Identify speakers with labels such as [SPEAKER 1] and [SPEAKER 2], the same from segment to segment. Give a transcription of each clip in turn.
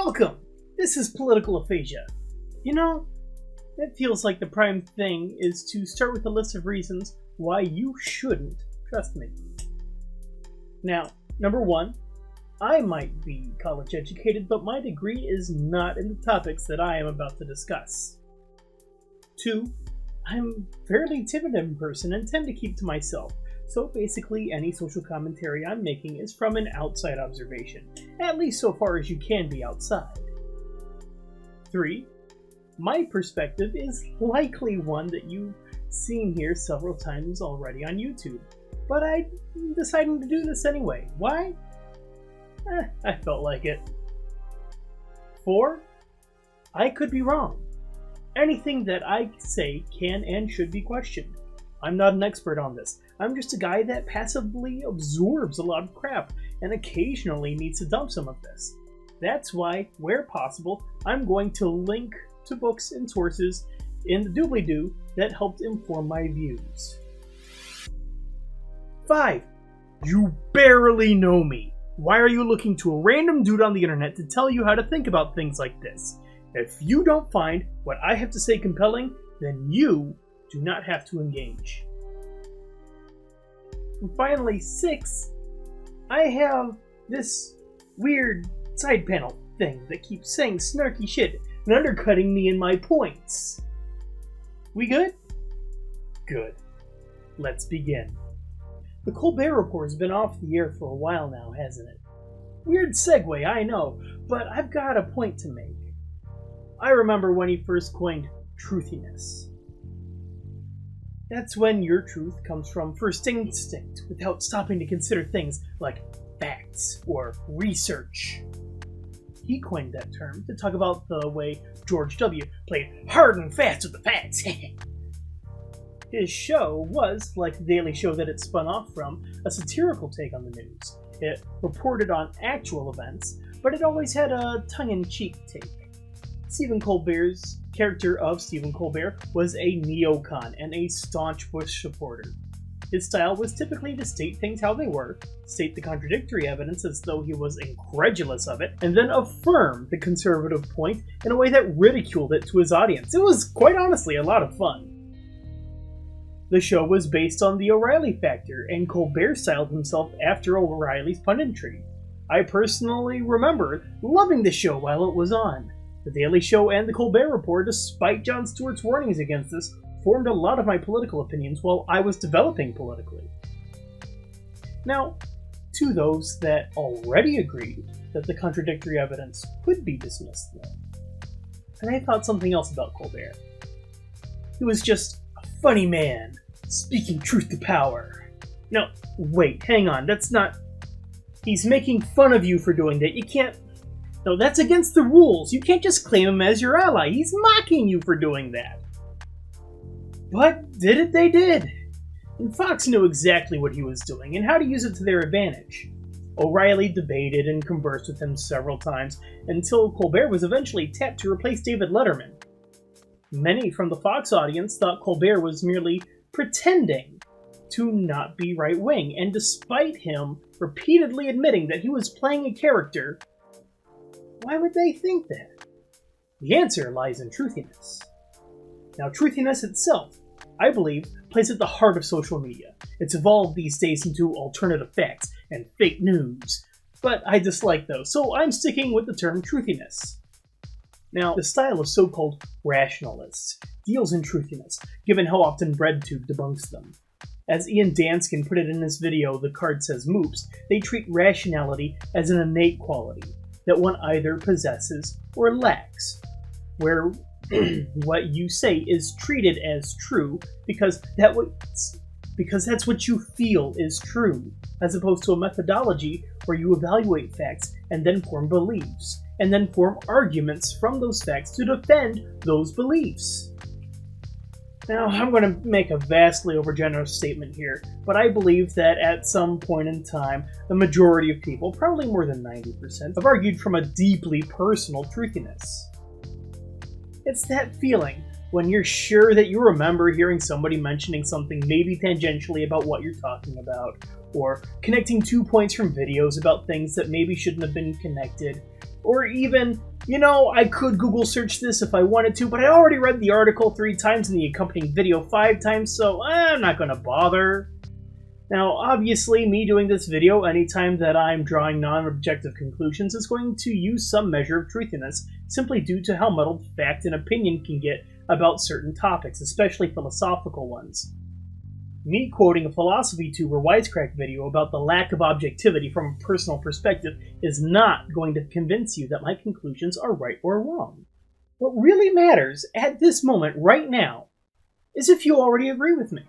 [SPEAKER 1] Welcome! This is Political Aphasia. You know, it feels like the prime thing is to start with a list of reasons why you shouldn't trust me. Now, number one, I might be college educated, but my degree is not in the topics that I am about to discuss. Two, I'm a fairly timid in person and tend to keep to myself. So basically, any social commentary I'm making is from an outside observation, at least so far as you can be outside. 3. My perspective is likely one that you've seen here several times already on YouTube, but I'm deciding to do this anyway. Why? I felt like it. 4. I could be wrong. Anything that I say can and should be questioned. I'm not an expert on this. I'm just a guy that passively absorbs a lot of crap and occasionally needs to dump some of this. That's why, where possible, I'm going to link to books and sources in the doobly-doo that helped inform my views. 5. You barely know me. Why are you looking to a random dude on the internet to tell you how to think about things like this? If you don't find what I have to say compelling, then you do not have to engage. And finally, 6, I have this weird side panel thing that keeps saying snarky shit and undercutting me in my points. We good? Good. Let's begin. The Colbert Report has been off the air for a while now, hasn't it? Weird segue, I know, but I've got a point to make. I remember when he first coined Truthiness. That's when your truth comes from first instinct, without stopping to consider things like facts or research. He coined that term to talk about the way George W. played hard and fast with the facts. His show was, like the Daily Show that it spun off from, a satirical take on the news. It reported on actual events, but it always had a tongue-in-cheek take. Stephen Colbert's character of Stephen Colbert was a neocon and a staunch Bush supporter. His style was typically to state things how they were, state the contradictory evidence as though he was incredulous of it, and then affirm the conservative point in a way that ridiculed it to his audience. It was, quite honestly, a lot of fun. The show was based on the O'Reilly factor, and Colbert styled himself after O'Reilly's punditry. I personally remember loving the show while it was on. The Daily Show and the Colbert Report, despite Jon Stewart's warnings against this, formed a lot of my political opinions while I was developing politically. Now, to those that already agreed that the contradictory evidence could be dismissed then, and I thought something else about Colbert. He was just a funny man, speaking truth to power. No, wait, hang on, that's not... He's making fun of you for doing that. You can't... No, that's against the rules. You can't just claim him as your ally. He's mocking you for doing that. But did it? They did. And Fox knew exactly what he was doing and how to use it to their advantage. O'Reilly debated and conversed with him several times until Colbert was eventually tapped to replace David Letterman. Many from the Fox audience thought Colbert was merely pretending to not be right-wing, and despite him repeatedly admitting that he was playing a character, why would they think that? The answer lies in truthiness. Now, truthiness itself, I believe, plays at the heart of social media. It's evolved these days into alternative facts and fake news, but I dislike those, so I'm sticking with the term truthiness. Now, the style of so-called rationalists deals in truthiness, given how often BreadTube debunks them. As Ian Danskin put it in his video, The Card Says Moops, they treat rationality as an innate quality that one either possesses or lacks, where what you say is treated as true because that's what you feel is true, as opposed to a methodology where you evaluate facts and then form beliefs, and then form arguments from those facts to defend those beliefs. Now, I'm going to make a vastly overgenerous statement here, but I believe that at some point in time, the majority of people, probably more than 90%, have argued from a deeply personal truthiness. It's that feeling when you're sure that you remember hearing somebody mentioning something maybe tangentially about what you're talking about, or connecting 2 points from videos about things that maybe shouldn't have been connected, or even You know, I could Google search this if I wanted to, but I already read the article 3 times and the accompanying video 5 times, so I'm not gonna bother. Now, obviously, me doing this video anytime that I'm drawing non-objective conclusions is going to use some measure of truthiness, simply due to how muddled fact and opinion can get about certain topics, especially philosophical ones. Me quoting a Philosophy Tube or Wisecrack video about the lack of objectivity from a personal perspective is not going to convince you that my conclusions are right or wrong. What really matters at this moment, right now, is if you already agree with me.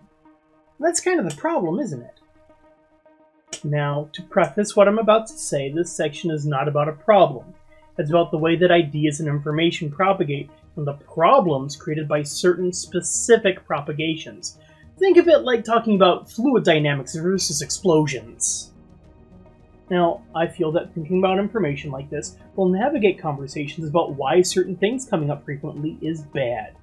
[SPEAKER 1] That's kind of the problem, isn't it? Now, to preface what I'm about to say, this section is not about a problem. It's about the way that ideas and information propagate and the problems created by certain specific propagations. Think of it like talking about fluid dynamics versus explosions. Now, I feel that thinking about information like this will navigate conversations about why certain things coming up frequently is bad.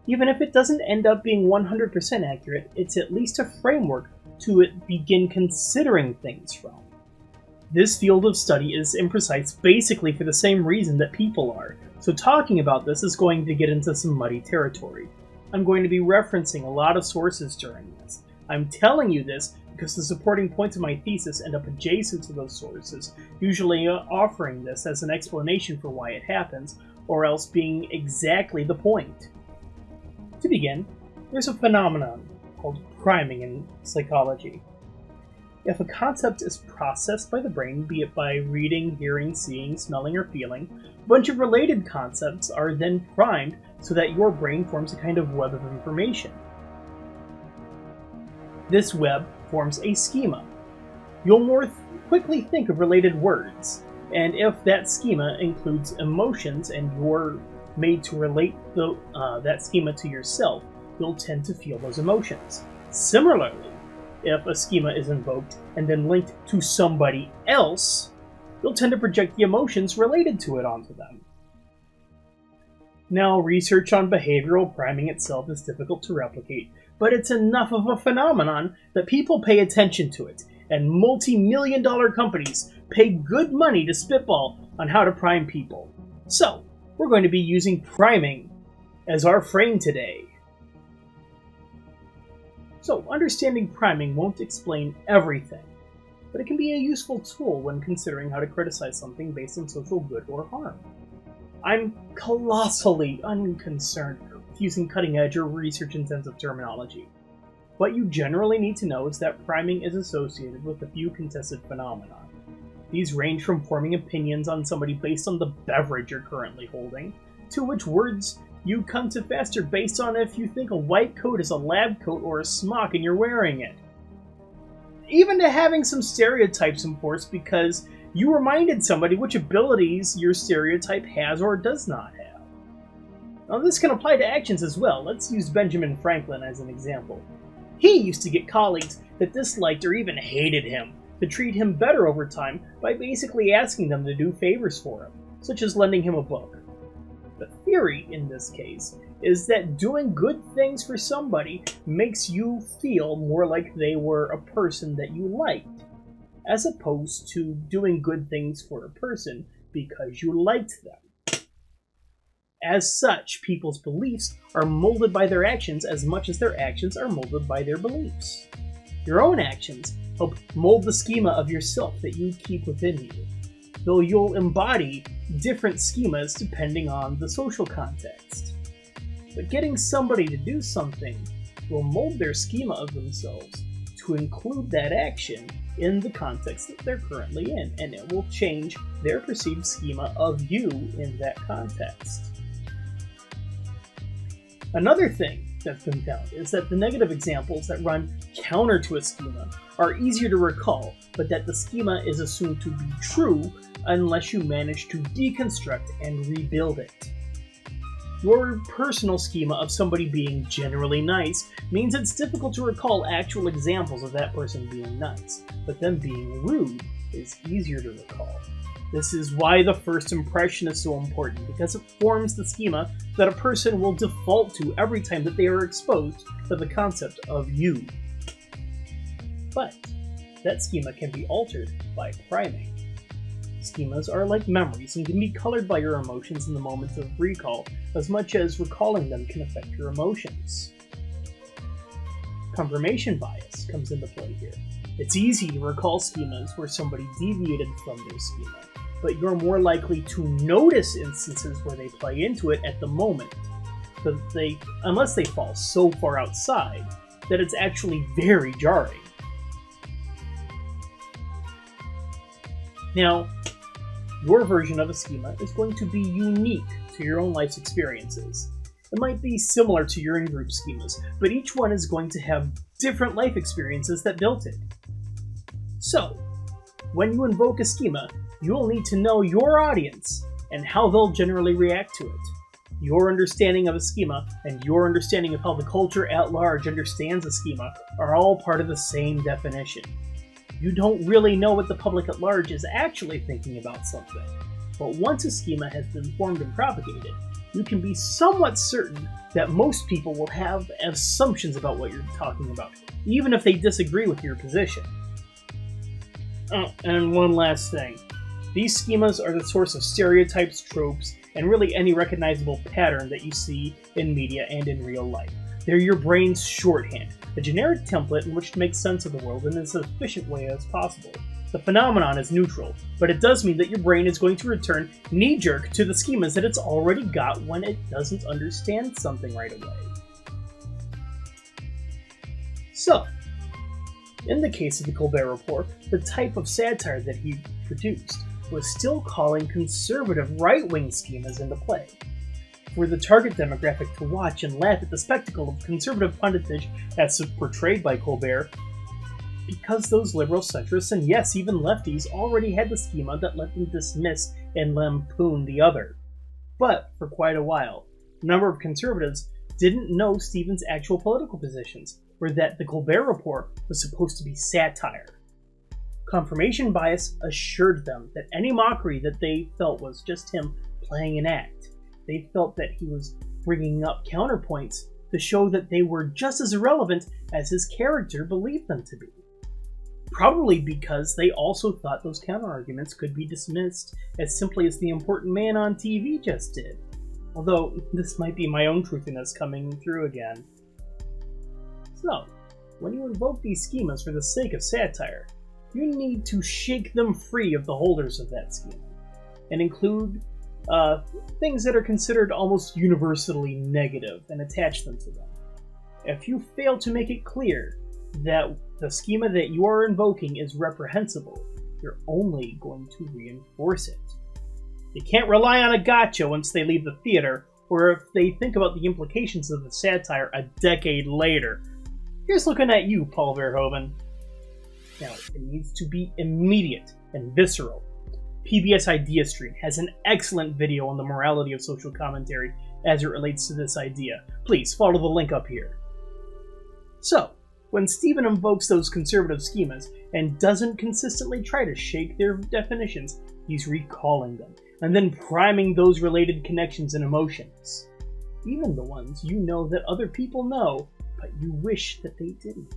[SPEAKER 1] Even if it doesn't end up being 100% accurate, it's at least a framework to begin considering things from. This field of study is imprecise basically for the same reason that people are, so talking about this is going to get into some muddy territory. I'm going to be referencing a lot of sources during this. I'm telling you this because the supporting points of my thesis end up adjacent to those sources, usually offering this as an explanation for why it happens, or else being exactly the point. To begin, there's a phenomenon called priming in psychology. If a concept is processed by the brain, be it by reading, hearing, seeing, smelling, or feeling, a bunch of related concepts are then primed so that your brain forms a kind of web of information. This web forms a schema. You'll more quickly think of related words, and if that schema includes emotions and you're made to relate that schema to yourself, you'll tend to feel those emotions. Similarly, if a schema is invoked and then linked to somebody else, you'll tend to project the emotions related to it onto them. Now, research on behavioral priming itself is difficult to replicate, but it's enough of a phenomenon that people pay attention to it, and multi-million-dollar companies pay good money to spitball on how to prime people. So, we're going to be using priming as our frame today. So, understanding priming won't explain everything, but it can be a useful tool when considering how to criticize something based on social good or harm. I'm colossally unconcerned with using cutting-edge or research-intensive terminology. What you generally need to know is that priming is associated with a few contested phenomena. These range from forming opinions on somebody based on the beverage you're currently holding, to which words you come to faster based on if you think a white coat is a lab coat or a smock and you're wearing it. Even to having some stereotypes enforced because you reminded somebody which abilities your stereotype has or does not have. Now this can apply to actions as well. Let's use Benjamin Franklin as an example. He used to get colleagues that disliked or even hated him to treat him better over time by basically asking them to do favors for him, such as lending him a book. The theory in this case is that doing good things for somebody makes you feel more like they were a person that you liked, as opposed to doing good things for a person because you liked them. As such, people's beliefs are molded by their actions as much as their actions are molded by their beliefs. Your own actions help mold the schema of yourself that you keep within you, though you'll embody different schemas depending on the social context. But getting somebody to do something will mold their schema of themselves to include that action in the context that they're currently in, and it will change their perceived schema of you in that context. Another thing that's been found is that the negative examples that run counter to a schema are easier to recall, but that the schema is assumed to be true unless you manage to deconstruct and rebuild it. Your personal schema of somebody being generally nice means it's difficult to recall actual examples of that person being nice, but them being rude is easier to recall. This is why the first impression is so important, because it forms the schema that a person will default to every time that they are exposed to the concept of you. But that schema can be altered by priming. Schemas are like memories and can be colored by your emotions in the moments of recall, as much as recalling them can affect your emotions. Confirmation bias comes into play here. It's easy to recall schemas where somebody deviated from their schema, but you're more likely to notice instances where they play into it at the moment, unless they fall so far outside that it's actually very jarring. Now, your version of a schema is going to be unique to your own life's experiences. It might be similar to your in-group schemas, but each one is going to have different life experiences that built it. So, when you invoke a schema, you'll need to know your audience and how they'll generally react to it. Your understanding of a schema and your understanding of how the culture at large understands a schema are all part of the same definition. You don't really know what the public at large is actually thinking about something, but once a schema has been formed and propagated, you can be somewhat certain that most people will have assumptions about what you're talking about, even if they disagree with your position. Oh, and one last thing. These schemas are the source of stereotypes, tropes, and really any recognizable pattern that you see in media and in real life. They're your brain's shorthand, a generic template in which to make sense of the world in as efficient way as possible. The phenomenon is neutral, but it does mean that your brain is going to return knee-jerk to the schemas that it's already got when it doesn't understand something right away. So, in the case of the Colbert Report, the type of satire that he produced was still calling conservative right-wing schemas into play. For the target demographic to watch and laugh at the spectacle of conservative punditry as portrayed by Colbert, because those liberal centrists and yes, even lefties already had the schema that let them dismiss and lampoon the other. But for quite a while, a number of conservatives didn't know Stephen's actual political positions, or that the Colbert Report was supposed to be satire. Confirmation bias assured them that any mockery that they felt was just him playing an act. They felt that he was bringing up counterpoints to show that they were just as irrelevant as his character believed them to be. Probably because they also thought those counterarguments could be dismissed as simply as the important man on TV just did. Although, this might be my own truthiness coming through again. So, when you invoke these schemas for the sake of satire, you need to shake them free of the holders of that schema, and include things that are considered almost universally negative and attach them to them. If you fail to make it clear that the schema that you are invoking is reprehensible, you're only going to reinforce it. They can't rely on a gotcha once they leave the theater, or if they think about the implications of the satire a decade later. Here's looking at you, Paul Verhoeven. Now, it needs to be immediate and visceral. PBS Idea Stream has an excellent video on the morality of social commentary as it relates to this idea. Please follow the link up here. So, when Stephen invokes those conservative schemas and doesn't consistently try to shake their definitions, he's recalling them, and then priming those related connections and emotions. Even the ones you know that other people know, but you wish that they didn't.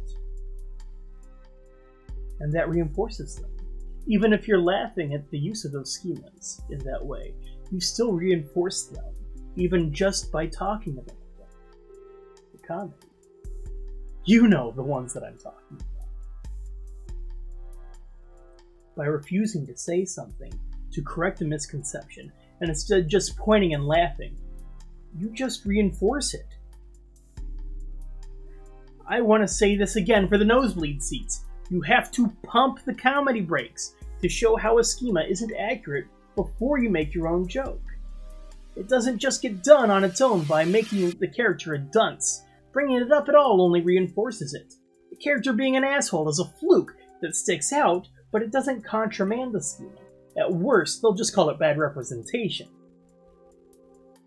[SPEAKER 1] And that reinforces them. Even if you're laughing at the use of those schemas in that way, you still reinforce them, even just by talking about them. The comedy. You know the ones that I'm talking about. By refusing to say something to correct a misconception, and instead just pointing and laughing, you just reinforce it. I want to say this again for the nosebleed seats. You have to pump the comedy breaks to show how a schema isn't accurate before you make your own joke. It doesn't just get done on its own by making the character a dunce. Bringing it up at all only reinforces it. The character being an asshole is a fluke that sticks out, but it doesn't contramand the schema. At worst, they'll just call it bad representation.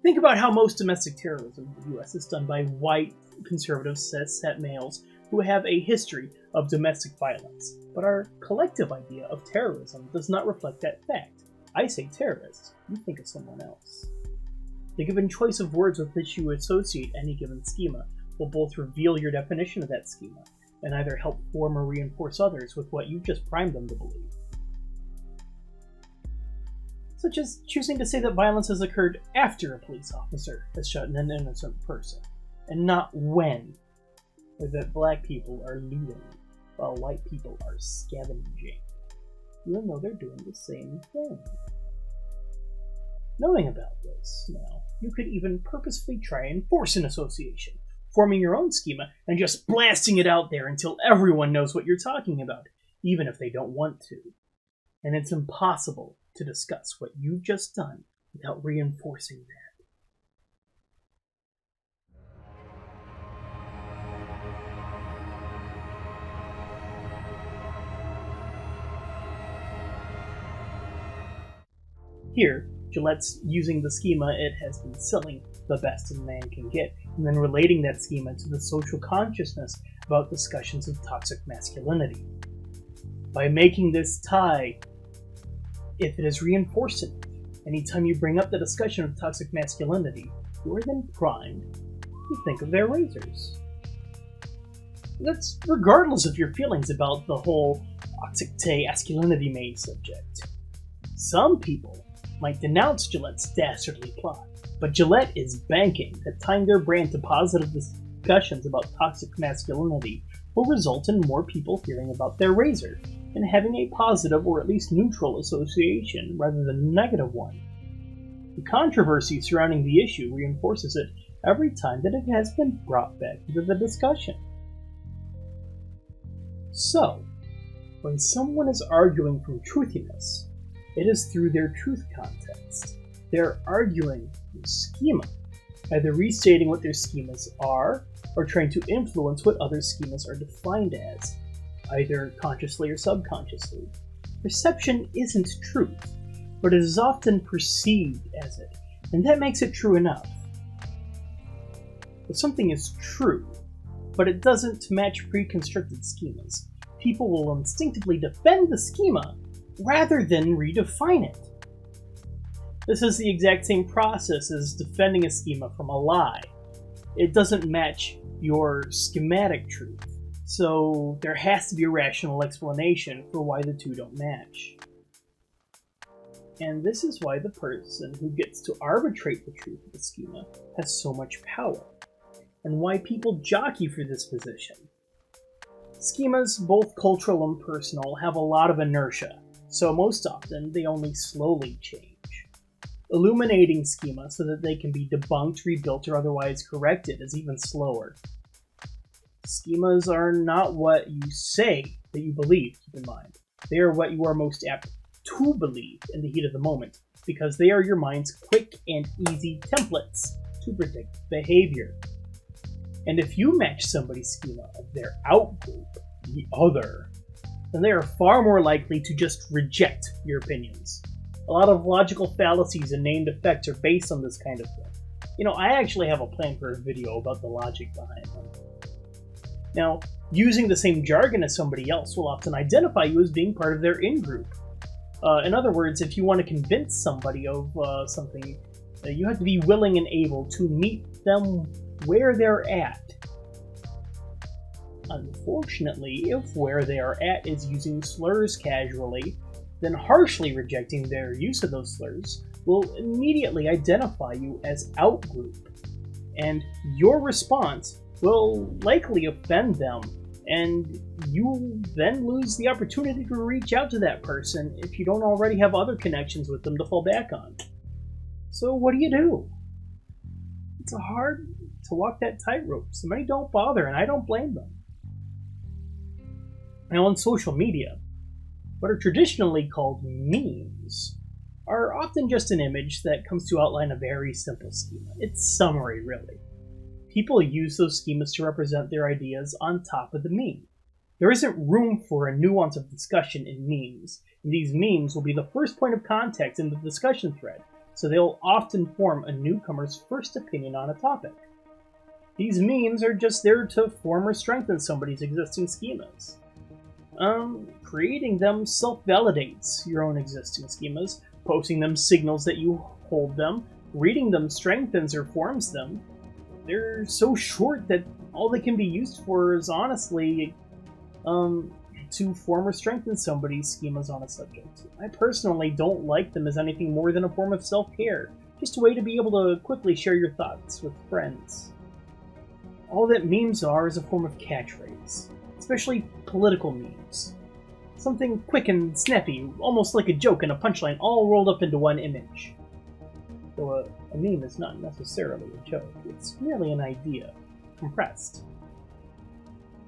[SPEAKER 1] Think about how most domestic terrorism in the US is done by white, conservative, cis-het males who have a history of domestic violence. But our collective idea of terrorism does not reflect that fact. I say terrorist, you think of someone else. The given choice of words with which you associate any given schema will both reveal your definition of that schema, and either help form or reinforce others with what you just primed them to believe. such as choosing to say that violence has occurred after a police officer has shot an innocent person, and not when, or that black people are looting while white people are scavenging, even though they're doing the same thing. Knowing about this, now, you could even purposefully try and force an association, forming your own schema and just blasting it out there until everyone knows what you're talking about, even if they don't want to. And it's impossible to discuss what you've just done without reinforcing that. Here, Gillette's using the schema it has been selling, the best a man can get, and then relating that schema to the social consciousness about discussions of toxic masculinity. By making this tie, if it is reinforced enough, anytime you bring up the discussion of toxic masculinity, you are then primed to think of their razors. That's regardless of your feelings about the whole toxic masculinity main subject. Some people might denounce Gillette's dastardly plot, but Gillette is banking that tying their brand to positive discussions about toxic masculinity will result in more people hearing about their razor and having a positive or at least neutral association rather than a negative one. The controversy surrounding the issue reinforces it every time that it has been brought back into the discussion. So, when someone is arguing from truthiness, it is through their truth context. They're arguing through schema, either restating what their schemas are, or trying to influence what other schemas are defined as, either consciously or subconsciously. Perception isn't truth, but it is often perceived as it, and that makes it true enough. If something is true, but it doesn't match pre-constructed schemas, people will instinctively defend the schema rather than redefine it. This is the exact same process as defending a schema from a lie. It doesn't match your schematic truth, so there has to be a rational explanation for why the two don't match. And this is why the person who gets to arbitrate the truth of the schema has so much power, and why people jockey for this position. Schemas, both cultural and personal, have a lot of inertia, so most often they only slowly change. Illuminating schema so that they can be debunked, rebuilt, or otherwise corrected is even slower. Schemas are not what you say that you believe, keep in mind. They are what you are most apt to believe in the heat of the moment, because they are your mind's quick and easy templates to predict behavior. And if you match somebody's schema of their outgroup, the other, then they are far more likely to just reject your opinions. A lot of logical fallacies and named effects are based on this kind of thing. I actually have a plan for a video about the logic behind them. Now, using the same jargon as somebody else will often identify you as being part of their in-group. In other words, if you want to convince somebody of something, you have to be willing and able to meet them where they're at. Unfortunately, if where they are at is using slurs casually, then harshly rejecting their use of those slurs will immediately identify you as outgroup, and your response will likely offend them, and you then lose the opportunity to reach out to that person if you don't already have other connections with them to fall back on. So what do? It's hard to walk that tightrope, so many don't bother, and I don't blame them. Now, on social media, what are traditionally called memes are often just an image that comes to outline a very simple schema. It's summary, really. People use those schemas to represent their ideas on top of the meme. There isn't room for a nuance of discussion in memes, and these memes will be the first point of contact in the discussion thread, so they'll often form a newcomer's first opinion on a topic. These memes are just there to form or strengthen somebody's existing schemas. Creating them self-validates your own existing schemas, posting them signals that you hold them, reading them strengthens or forms them. They're so short that all they can be used for is honestly, to form or strengthen somebody's schemas on a subject. I personally don't like them as anything more than a form of self-care, just a way to be able to quickly share your thoughts with friends. All that memes are is a form of catchphrase, especially political memes. Something quick and snappy, almost like a joke and a punchline, all rolled up into one image. Though a meme is not necessarily a joke, it's merely an idea, compressed.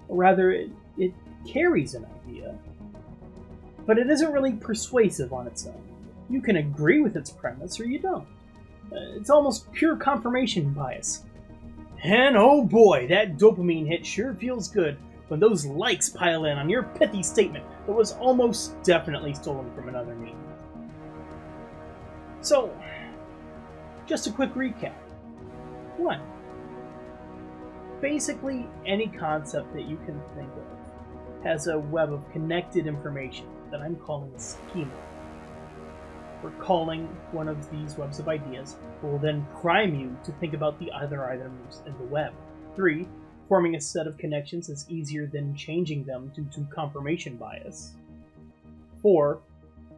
[SPEAKER 1] Or rather, it carries an idea, but it isn't really persuasive on its own. You can agree with its premise, or you don't. It's almost pure confirmation bias. And oh boy, that dopamine hit sure feels good when those likes pile in on your pithy statement that was almost definitely stolen from another meme. So, just a quick recap. 1. Basically, any concept that you can think of has a web of connected information that I'm calling a schema. Recalling one of these webs of ideas will then prime you to think about the other items in the web. 3. Forming a set of connections is easier than changing them due to confirmation bias. 4.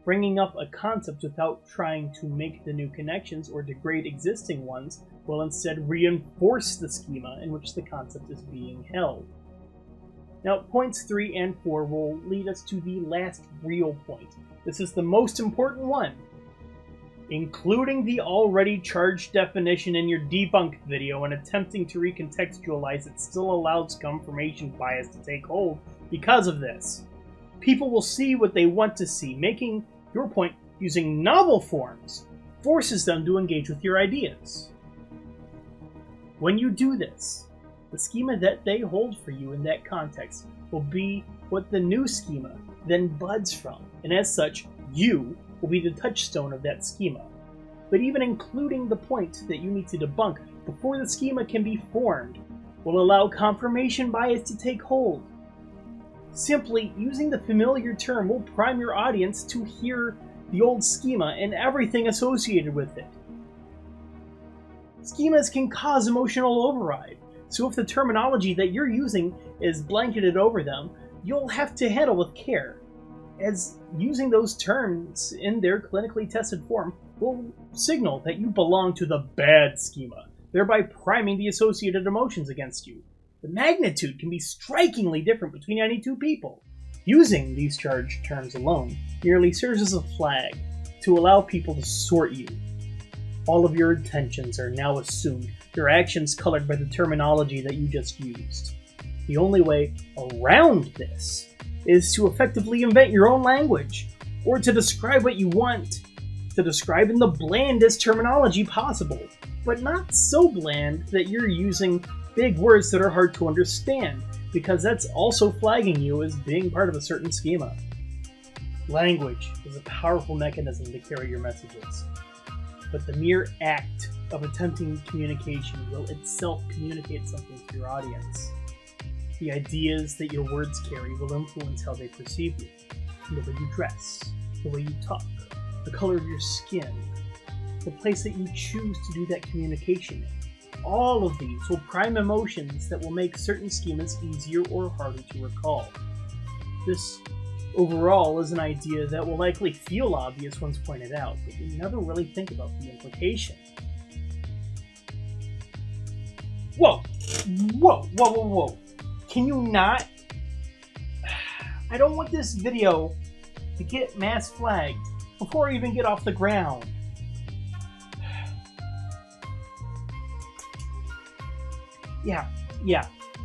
[SPEAKER 1] Bringing up a concept without trying to make the new connections or degrade existing ones will instead reinforce the schema in which the concept is being held. Now, points 3 and 4 will lead us to the last real point. This is the most important one. Including the already charged definition in your debunked video and attempting to recontextualize it still allows confirmation bias to take hold because of this. People will see what they want to see, making your point using novel forms forces them to engage with your ideas. When you do this, the schema that they hold for you in that context will be what the new schema then buds from, and as such, you will be the touchstone of that schema. But even including the point that you need to debunk before the schema can be formed will allow confirmation bias to take hold. Simply using the familiar term will prime your audience to hear the old schema and everything associated with it. Schemas can cause emotional override, so if the terminology that you're using is blanketed over them, you'll have to handle with care, as using those terms in their clinically tested form will signal that you belong to the bad schema, thereby priming the associated emotions against you. The magnitude can be strikingly different between any two people. Using these charged terms alone merely serves as a flag to allow people to sort you. All of your intentions are now assumed, your actions colored by the terminology that you just used. The only way around this is to effectively invent your own language, or to describe what you want to describe in the blandest terminology possible, but not so bland that you're using big words that are hard to understand, because that's also flagging you as being part of a certain schema. Language is a powerful mechanism to carry your messages, but the mere act of attempting communication will itself communicate something to your audience. The ideas that your words carry will influence how they perceive you, the way you dress, the way you talk, the color of your skin, the place that you choose to do that communication in. All of these will prime emotions that will make certain schemas easier or harder to recall. This overall is an idea that will likely feel obvious once pointed out, but you never really think about the implication. Whoa! Whoa! Whoa, whoa, whoa! Can you not? I don't want this video to get mass flagged before I even get off the ground. Yeah,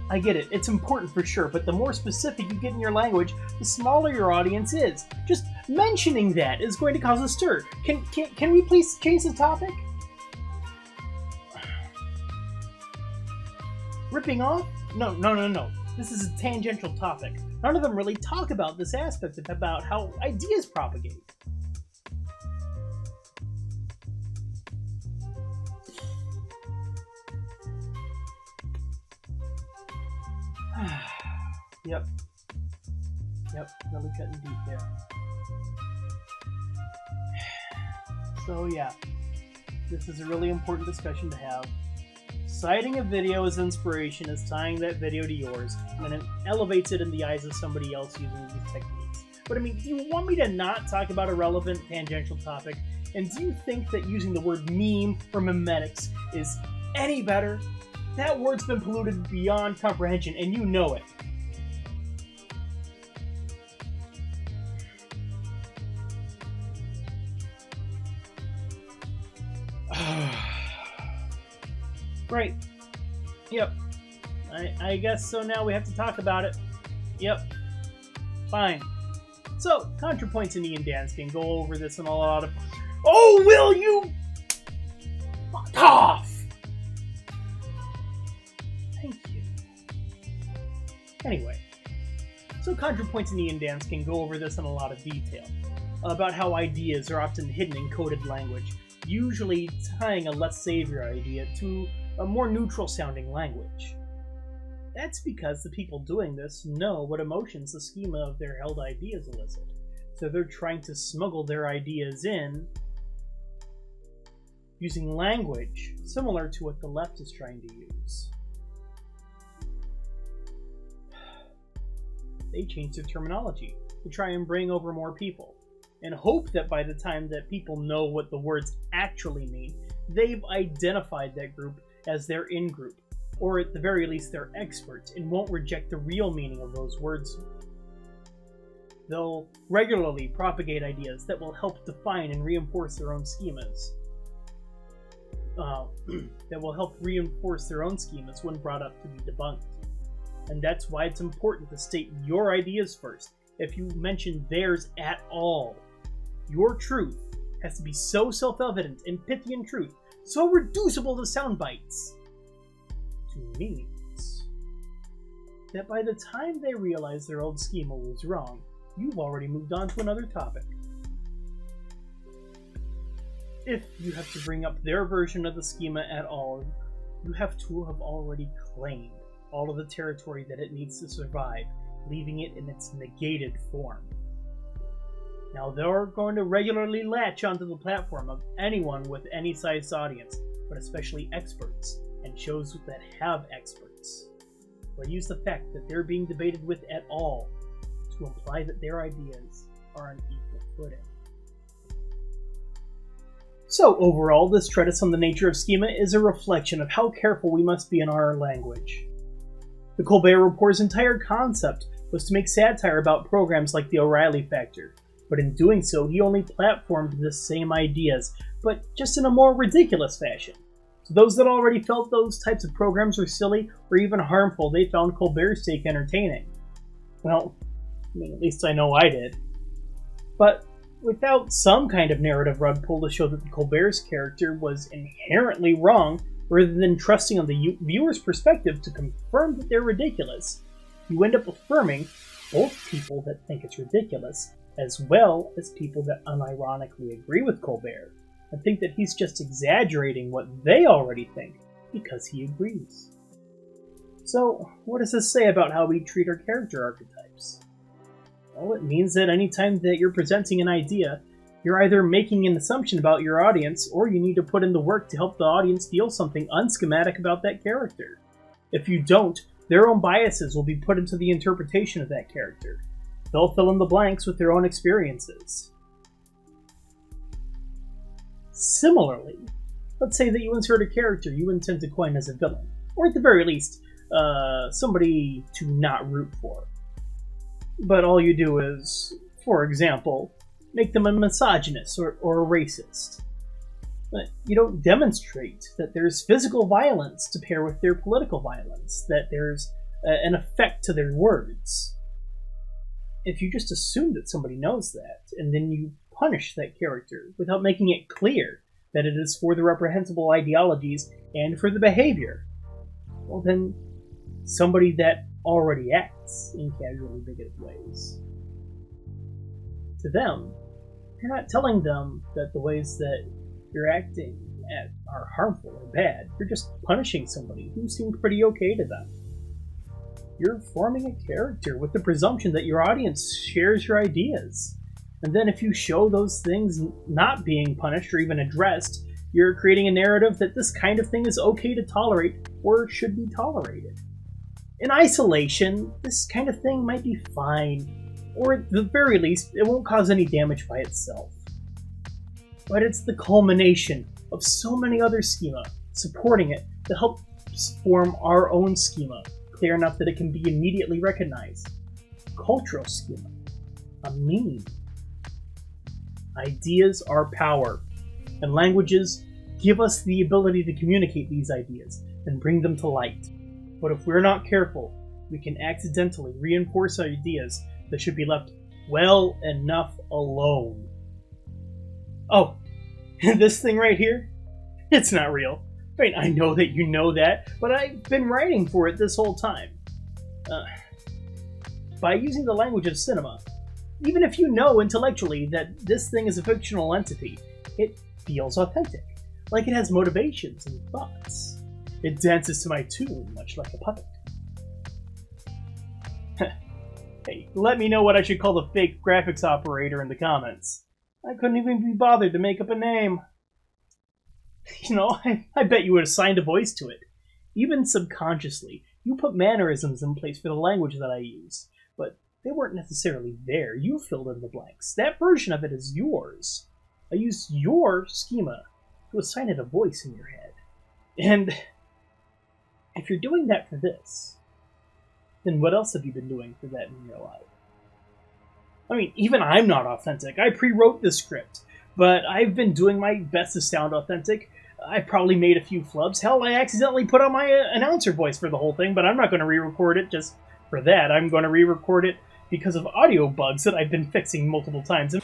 [SPEAKER 1] I get it. It's important for sure, but the more specific you get in your language, the smaller your audience is. Just mentioning that is going to cause a stir. Can we please change the topic? Ripping off? No. This is a tangential topic. None of them really talk about this aspect about how ideas propagate. Yep, really cutting deep there. So yeah, this is a really important discussion to have. citing a video as inspiration is tying that video to yours, and it elevates it in the eyes of somebody else using these techniques. But I mean, do you want me to not talk about a relevant tangential topic? And do you think that using the word meme or memetics is any better? That word's been polluted beyond comprehension, and you know it. Right. Yep. I guess so. Now we have to talk about it. Yep. Fine. So, ContraPoints and Ian Dans can go over this in a lot of... Oh, will you? Fuck off! Thank you. Anyway. So, ContraPoints and Ian Dans can go over this in a lot of detail. About how ideas are often hidden in coded language, usually tying a less savior idea to a more neutral sounding language. That's because the people doing this know what emotions the schema of their held ideas elicit, so they're trying to smuggle their ideas in using language similar to what the left is trying to use. They change their terminology to try and bring over more people, and hope that by the time that people know what the words actually mean, they've identified that group as their in-group, or at the very least they're experts and won't reject the real meaning of those words. They'll regularly propagate ideas that will help define and reinforce their own schemas. When brought up to be debunked. And that's why it's important to state your ideas first, if you mention theirs at all. Your truth has to be so self-evident and pithy in truth, so reducible to sound bites, to memes, that by the time they realize their old schema was wrong, you've already moved on to another topic. If you have to bring up their version of the schema at all, you have to have already claimed all of the territory that it needs to survive, leaving it in its negated form. Now, they're going to regularly latch onto the platform of anyone with any sized audience, but especially experts, and shows that have experts. But use the fact that they're being debated with at all to imply that their ideas are on equal footing. So, overall, this treatise on the nature of schema is a reflection of how careful we must be in our language. The Colbert Report's entire concept was to make satire about programs like the O'Reilly Factor, but in doing so, he only platformed the same ideas, but just in a more ridiculous fashion. So those that already felt those types of programs were silly or even harmful, they found Colbert's take entertaining. Well, I mean, at least I know I did. But without some kind of narrative rug pull to show that Colbert's character was inherently wrong, rather than trusting on the viewer's perspective to confirm that they're ridiculous, you end up affirming both people that think it's ridiculous, as well as people that unironically agree with Colbert, and think that he's just exaggerating what they already think, because he agrees. So, what does this say about how we treat our character archetypes? Well, it means that anytime that you're presenting an idea, you're either making an assumption about your audience, or you need to put in the work to help the audience feel something unschematic about that character. If you don't, their own biases will be put into the interpretation of that character. They'll fill in the blanks with their own experiences. Similarly, let's say that you insert a character you intend to coin as a villain, or at the very least, somebody to not root for. But all you do is, for example, make them a misogynist or a racist. But you don't demonstrate that there's physical violence to pair with their political violence, that there's an effect to their words. If you just assume that somebody knows that, and then you punish that character without making it clear that it is for the reprehensible ideologies and for the behavior, well then, somebody that already acts in casually bigoted ways. To them, you're not telling them that the ways that you're acting at are harmful or bad. You're just punishing somebody who seemed pretty okay to them. You're forming a character with the presumption that your audience shares your ideas. And then if you show those things not being punished or even addressed, You're creating a narrative that this kind of thing is okay to tolerate or should be tolerated. In isolation, this kind of thing might be fine, or at the very least, it won't cause any damage by itself. But it's the culmination of so many other schema supporting it that helps form our own schema, clear enough that it can be immediately recognized. Cultural schema. A meme. Ideas are power, and languages give us the ability to communicate these ideas and bring them to light. But if we're not careful, we can accidentally reinforce ideas that should be left well enough alone. Oh, this thing right here? It's not real. I mean, I know that you know that, but I've been writing for it this whole time. By using the language of cinema, even if you know intellectually that this thing is a fictional entity, it feels authentic, like it has motivations and thoughts. It dances to my tune, much like a puppet. Hey, let me know what I should call the fake graphics operator in the comments. I couldn't even be bothered to make up a name. You know, I bet you would assign a voice to it. Even subconsciously, you put mannerisms in place for the language that I use, but they weren't necessarily there. You filled in the blanks. That version of it is yours. I used your schema to assign it a voice in your head. And if you're doing that for this, then what else have you been doing for that in real life? I mean, even I'm not authentic. I pre-wrote this script, but I've been doing my best to sound authentic. I probably made a few flubs. Hell, I accidentally put on my announcer voice for the whole thing, but I'm not going to re-record it just for that. I'm going to re-record it because of audio bugs that I've been fixing multiple times. And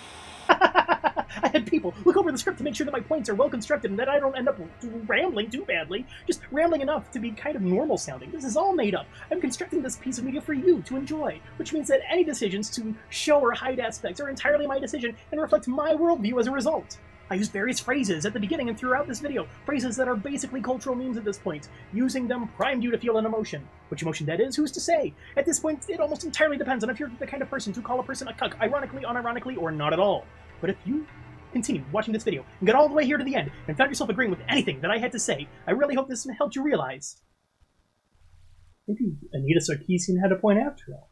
[SPEAKER 1] I had people look over the script to make sure that my points are well constructed and that I don't end up rambling too badly, just rambling enough to be kind of normal sounding. This is all made up. I'm constructing this piece of media for you to enjoy, which means that any decisions to show or hide aspects are entirely my decision and reflect my worldview as a result. I use various phrases at the beginning and throughout this video, phrases that are basically cultural memes at this point. Using them primed you to feel an emotion. Which emotion that is, who's to say? At this point, it almost entirely depends on if you're the kind of person to call a person a cuck, ironically, unironically, or not at all. But if you continue watching this video and get all the way here to the end and found yourself agreeing with anything that I had to say, I really hope this helped you realize maybe Anita Sarkeesian had a point after all.